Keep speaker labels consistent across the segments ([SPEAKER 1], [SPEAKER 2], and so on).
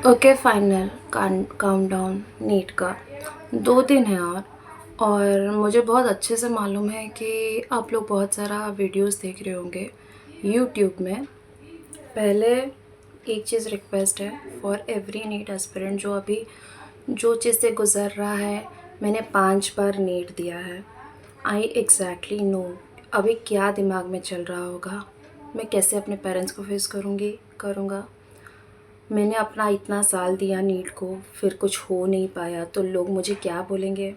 [SPEAKER 1] Okay final countdown NEET का 2 दिन है और मुझे बहुत अच्छे से मालूम है कि आप लोग बहुत सारा वीडियोस देख रहे होंगे यूट्यूब में। पहले एक चीज़ रिक्वेस्ट है फॉर एवरी नीट एस्पिरेंट जो अभी जो चीज़ से गुज़र रहा है। मैंने 5 बार नीट दिया है। आई एग्जैक्टली नो अभी क्या दिमाग में चल रहा होगा, मैं कैसे अपने पेरेंट्स को फेस करूँगा। मैंने अपना इतना साल दिया नीट को, फिर कुछ हो नहीं पाया तो लोग मुझे क्या बोलेंगे।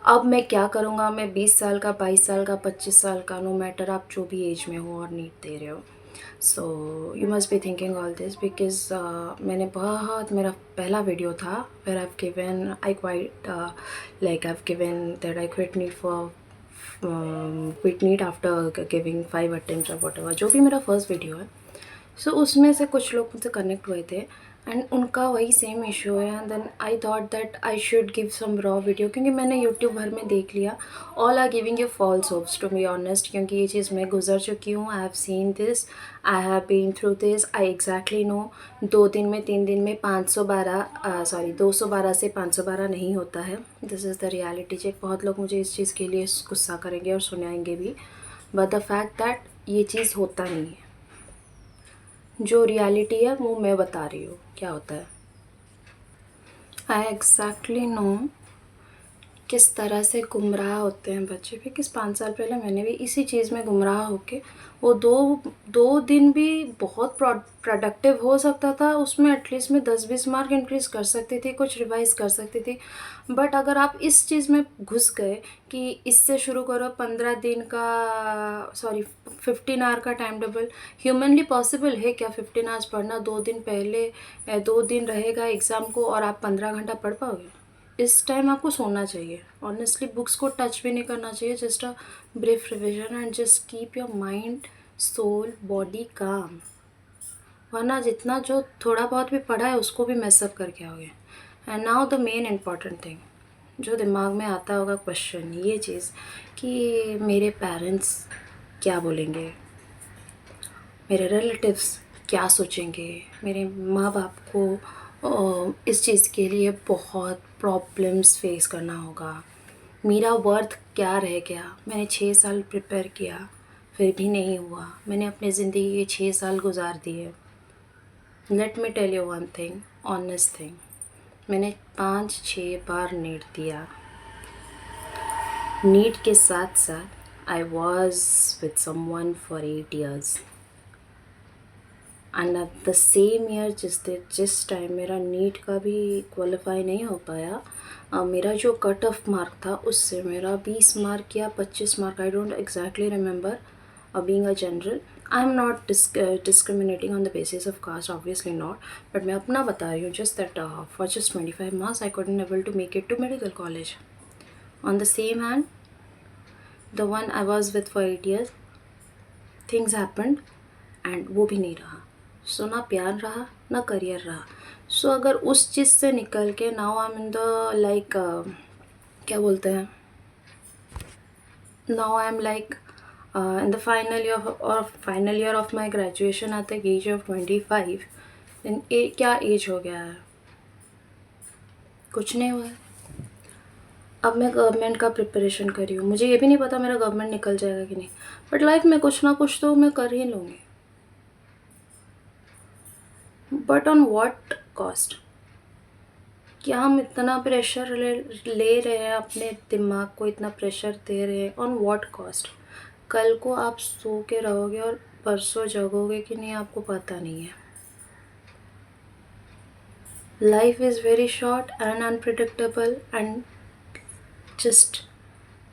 [SPEAKER 1] अब मैं क्या करूँगा। मैं 20 साल का, 22 साल का, 25 साल का, नो मैटर आप जो भी एज में हो और नीट दे रहे हो। So you must be thinking all this because मैंने बहुत मेरा पहला वीडियो था where I given I quite like I given that I quit NEET for quit NEET after giving 5 attempt और वट जो भी मेरा फर्स्ट वीडियो है। सो उसमें से कुछ लोग मुझसे कनेक्ट हुए थे एंड उनका वही सेम इशू है। And then I thought that I should give some raw video क्योंकि मैंने यूट्यूब भर में देख लिया। All are giving you false hopes to be honest, क्योंकि ये चीज़ मैं गुजर चुकी हूँ। I have seen this, I have been through this, I exactly know 2 दिन में 3 दिन में 212 से 512 नहीं होता है। This is the reality check. बहुत लोग मुझे इस चीज़ के लिए गुस्सा करेंगे और सुनाएंगे भी, बट द फैक्ट दैट ये चीज़ होता नहीं है। जो रियलिटी है वो मैं बता रही हूँ क्या होता है। आई एग्जैक्टली नो किस तरह से गुमराह होते हैं बच्चे भी। किस 5 साल पहले मैंने भी इसी चीज़ में गुमराह होके वो दो दो दिन भी बहुत प्रोडक्टिव हो सकता था। उसमें एटलीस्ट मैं 10-20 मार्क इंक्रीज़ कर सकती थी, कुछ रिवाइज कर सकती थी। बट अगर आप इस चीज़ में घुस गए कि इससे शुरू करो 15 दिन का, सॉरी 15 आवर का टाइम टेबल, ह्यूमनली पॉसिबल है क्या 15 आवर्स पढ़ना? 2 दिन पहले 2 दिन रहेगा एग्ज़ाम को और आप 15 घंटा पढ़ पाओगे? इस टाइम आपको सोना चाहिए। ऑनेस्टली बुक्स को टच भी नहीं करना चाहिए। Just a brief revision and just keep your mind, soul, body calm. वरना जितना जो थोड़ा बहुत भी पढ़ा है उसको भी मैसअप करके आओगे। And now the main important thing जो दिमाग में आता होगा क्वेश्चन, ये चीज़ कि मेरे पेरेंट्स क्या बोलेंगे, मेरे रिलेटिव्स क्या सोचेंगे। मेरे माँ बाप को इस चीज़ के लिए बहुत प्रॉब्लम्स फेस करना होगा। मेरा वर्थ क्या रह गया? मैंने 6 साल प्रिपेयर किया फिर भी नहीं हुआ। मैंने अपनी ज़िंदगी के 6 साल गुजार दिए। Let me tell you one thing, honest thing, मैंने 5-6 बार नीट दिया। नीट के साथ साथ I was with someone for 8 years and at the same year जिस टाइम मेरा नीट का भी क्वालिफाई नहीं हो पाया, मेरा जो कट ऑफ मार्क था उससे मेरा 20 मार्क या 25 mark, I don't exactly remember, being a general. I am not discriminating on the basis of caste, obviously not, but मैं अपना बता रही हूँ just that for just 25 marks I couldn't able to make it to medical college. On the same hand, the one I was with for 8 years, things happened and वो भी नहीं रहा। सो ना प्यार रहा ना करियर रहा। सो अगर उस चीज़ से निकल के now I am in the like क्या बोलते हैं, now I am like in the final year of my graduation at the age of 25। Then क्या एज हो गया है? कुछ नहीं हुआ है। अब मैं गवर्नमेंट का प्रिपरेशन कर रही हूँ। मुझे ये भी नहीं पता मेरा गवर्नमेंट निकल जाएगा कि नहीं, बट लाइफ में कुछ ना कुछ तो मैं कर ही लूँगी। But on what cost? क्या हम इतना प्रेशर ले रहे हैं, अपने दिमाग को इतना प्रेशर दे रहे हैं? On what cost? कल को आप सो के रहोगे और परसों जगोगे कि नहीं आपको पता नहीं है। Life is very short and unpredictable and just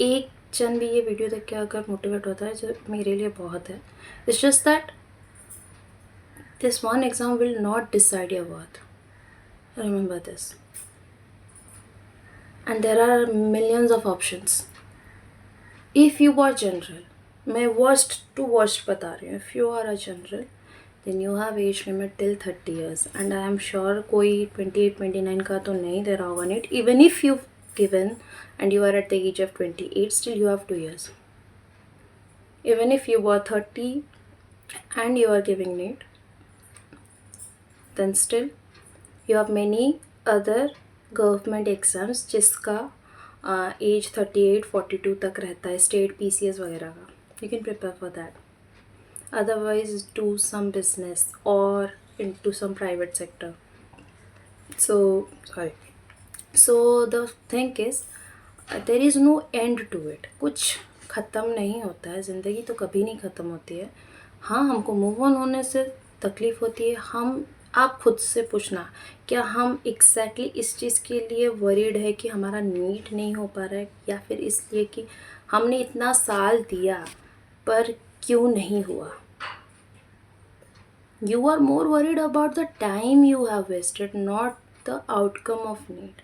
[SPEAKER 1] एक जन भी ये वीडियो देख के अगर मोटिवेट होता है जो मेरे लिए बहुत है। It's just that this one exam will not decide your worth, remember this. And there are millions of options. If you are general, मैं वर्स्ट टू वर्स्ट बता रही हूँ, if you are a general then you have age limit till 30 years and I am sure कोई 28-29 का तो नहीं दे रहा होगा NEET. Even if you given and you are at the age of 28, still you have 2 years. Even if you were 30 and you are giving NEET, then still you have many other government exams जिसका as 38-42 तक रहता है, state PCS वगैरह का. You can prepare for that. Otherwise do some business or into some private sector. So sorry. So the thing is there is no end to it. कुछ ख़त्म नहीं होता है, ज़िंदगी तो कभी नहीं ख़त्म होती है. हाँ, हमको मूव ऑन होने से तकलीफ़ होती है. आप खुद से पूछना, क्या हम एग्जैक्टली इस चीज़ के लिए वरीड है कि हमारा नीट नहीं हो पा रहा है, या फिर इसलिए कि हमने इतना साल दिया पर क्यों नहीं हुआ. You are more worried about the time you have wasted, not the outcome of need.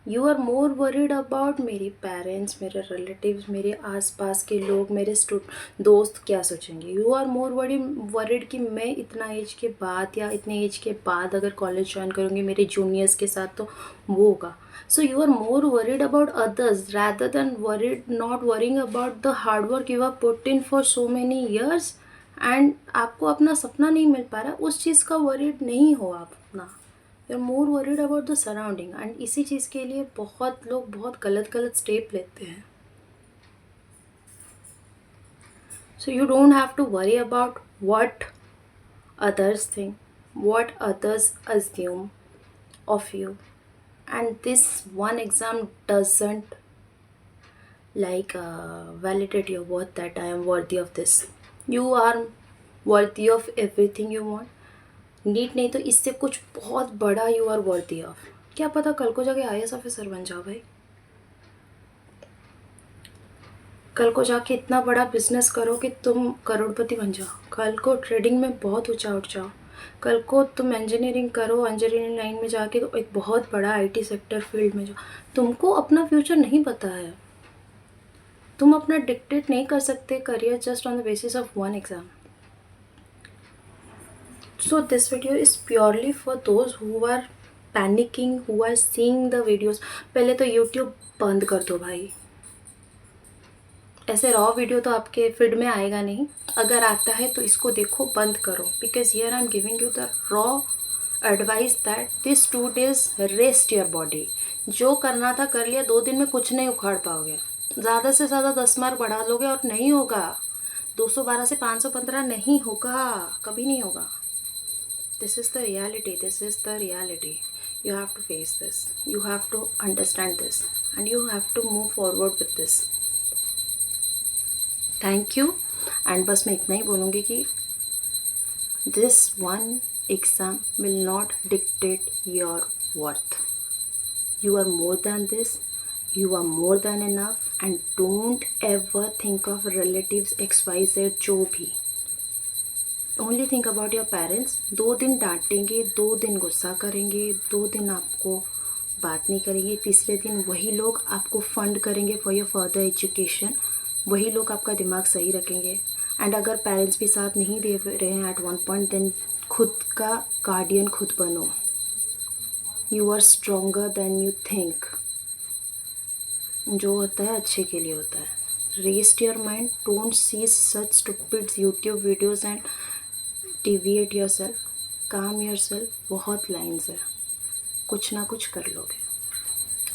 [SPEAKER 1] You are more worried about मेरे पेरेंट्स, मेरे रिलेटिव्स, मेरे आसपास के लोग, मेरे दोस्त क्या सोचेंगे. You are more worried कि मैं इतना एज के बाद या इतने एज के बाद अगर कॉलेज ज्वाइन करूँगी मेरे जूनियर्स के साथ तो वो होगा. So you are more worried about others rather than not worrying about the hard work you have put in for so many years. And आपको अपना सपना नहीं मिल पा रहा, उस चीज़ का वरीड नहीं हो आप अपना. You are more worried about the surrounding. And इसी चीज़ के लिए बहुत लोग बहुत गलत स्टेप लेते हैं. So you don't have to worry about what others think, what others assume of you. And this one exam doesn't validate your worth that I am worthy of this. You are worthy of everything you want. NEET नहीं तो इससे कुछ बहुत बड़ा you are worthy of. क्या पता कल को जाके IAS ऑफिसर बन जाओ भाई. कल को जाके इतना बड़ा बिजनेस करो कि तुम करोड़पति बन जाओ. कल को ट्रेडिंग में बहुत ऊंचा उठ जाओ. कल को तुम इंजीनियरिंग करो, इंजीनियरिंग लाइन में जाके एक बहुत बड़ा IT सेक्टर फील्ड में जाओ. तुमको अपना फ्यूचर नहीं पता है. तुम अपना डिक्टेट नहीं कर सकते career just on the basis of one exam. So this video is purely for those who are panicking, who are seeing the videos. पहले तो YouTube बंद कर दो भाई. ऐसे रॉ वीडियो तो आपके फीड में आएगा नहीं. अगर आता है तो इसको देखो, बंद करो. Because here I am giving you the raw advice that this 2 days rest your body. जो करना था कर लिया. 2 दिन में कुछ नहीं उखाड़ पाओगे. ज़्यादा से ज़्यादा 10 मार्क बढ़ा लोगे और नहीं होगा. 212 से 515 नहीं होगा, कभी नहीं होगा. This is the reality. This is the reality. You have to face this. You have to understand this. And you have to move forward with this. Thank you. And बस मैं इतना ही बोलूँगी कि this one exam will not dictate your worth. You are more than this. You are more than enough. And don't ever think of relatives XYZ जो भी. Only think about your parents. 2 दिन डांटेंगे, 2 दिन गुस्सा करेंगे, 2 दिन आपको बात नहीं करेंगे. तीसरे दिन वही लोग आपको फंड करेंगे फॉर योर फर्दर एजुकेशन. वही लोग आपका दिमाग सही रखेंगे. एंड अगर पेरेंट्स भी साथ नहीं दे रहे हैं एट वन पॉइंट, देन खुद का गार्डियन खुद बनो. You are stronger than you think. जो होता है अच्छे के लिए होता है. Rest your mind. Don't see such stupid YouTube videos and deviate yourself. Calm yourself. बहुत लाइन्स है, कुछ ना कुछ कर लोगे.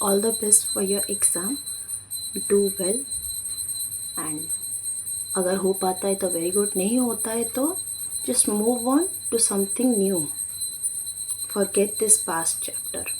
[SPEAKER 1] All the best for your exam. Do well. And अगर हो पाता है तो वेरी गुड. नहीं होता है तो just move on to something new. Forget this past chapter.